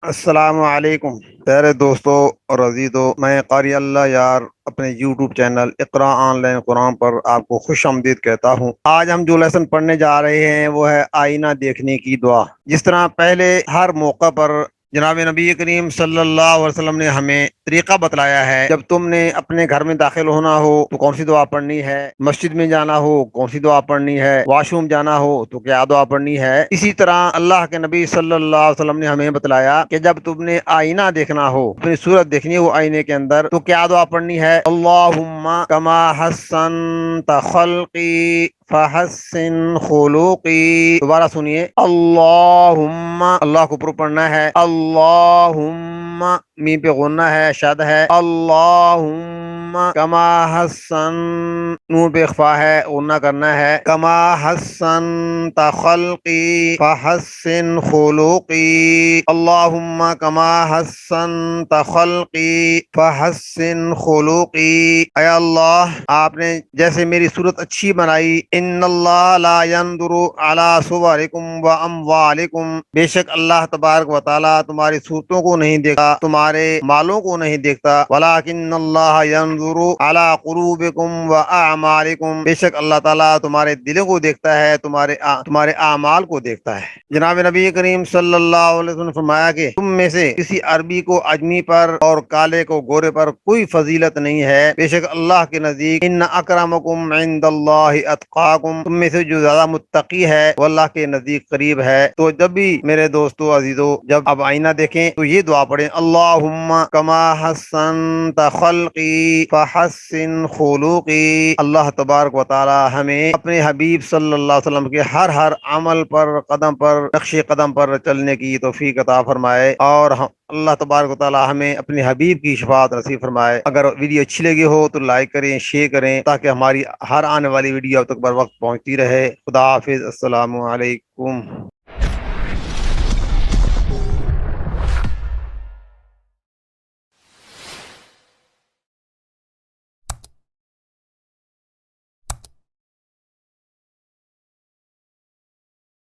السلام علیکم پیارے دوستوں اور عزیزوں، میں قاری اللہ یار اپنے YouTube channel Iqra online Quran پر آپ کو خوش آمدید کہتا ہوں۔ آج ہم جو لیسن پڑھنے جا رہے ہیں وہ ہے آئینہ دیکھنے کی دعا۔ جس طرح پہلے ہر موقع پر جناب نبی کریم صلی اللہ علیہ وسلم نے ہمیں طریقہ بتلایا ہے، جب تم نے اپنے گھر میں داخل ہونا ہو تو کون سی دعا پڑھنی ہے، مسجد میں جانا ہو کون سی دعا پڑھنی ہے، واش روم جانا ہو تو کیا دعا پڑھنی ہے۔ اسی طرح اللہ کے نبی صلی اللہ علیہ وسلم نے ہمیں بتلایا کہ جب تم نے آئینہ دیکھنا ہو، اپنی صورت دیکھنی ہو آئینے کے اندر، تو کیا دعا پڑھنی ہے۔ اللہم کما حسنت خلقی فحسن خلوقی۔ دوبارہ سنیے، اللہم، اللہ کو اوپر پڑھنا ہے، اللہم، میم پہ غنہ ہے، شد ہے، اللہم کما حسن، نون پہ اخفا ہے، غنہ کرنا ہے، کما حسنت خلقی فحسن خلوقی، اللہم کما حسنت خلقی فحسن خلوقی۔ اے اللہ، آپ نے جیسے میری صورت اچھی بنائی، ان اللہ لا ينظر الی صورکم و اموالکم، بے شک اللہ تبارک و تعالی تمہاری صورتوں کو نہیں دیکھتا، تمہارے مالوں کو نہیں دیکھتا، ولکن اللہ ينظر الی قلوبکم و اعمالکم، بے شک اللہ تعالی تمہارے دلوں کو دیکھتا ہے، تمہارے اعمال کو دیکھتا ہے۔ جناب نبی کریم صلی اللہ علیہ وسلم نے فرمایا کہ تم میں سے کسی عربی کو عجمی پر اور کالے کو گورے پر کوئی فضیلت نہیں ہے، بے شک اللہ کے نزدیک ان اکرمکم عند اللہ اتقاکم، تم میں سے جو زیادہ متقی ہے وہ اللہ کے نزدیک قریب ہے۔ تو جب بھی میرے دوستو عزیزو، جب اب آئینہ دیکھیں تو یہ دعا پڑھیں، اللہم کما حسنت خلقی فحسن خلوقی۔ اللہ تبارک و تعالی ہمیں اپنے حبیب صلی اللہ علیہ وسلم کے ہر عمل پر، قدم پر، نقش قدم پر چلنے کی توفیق عطا فرمائے، اور اللہ تبارک و تعالی ہمیں اپنے حبیب کی شفاعت نصیب فرمائے۔ اگر ویڈیو اچھی لگی ہو تو لائک کریں، شیئر کریں، تاکہ ہماری ہر آنے والی ویڈیو اب تک بر وقت پہنچتی رہے۔ خدا حافظ، السلام علیکم۔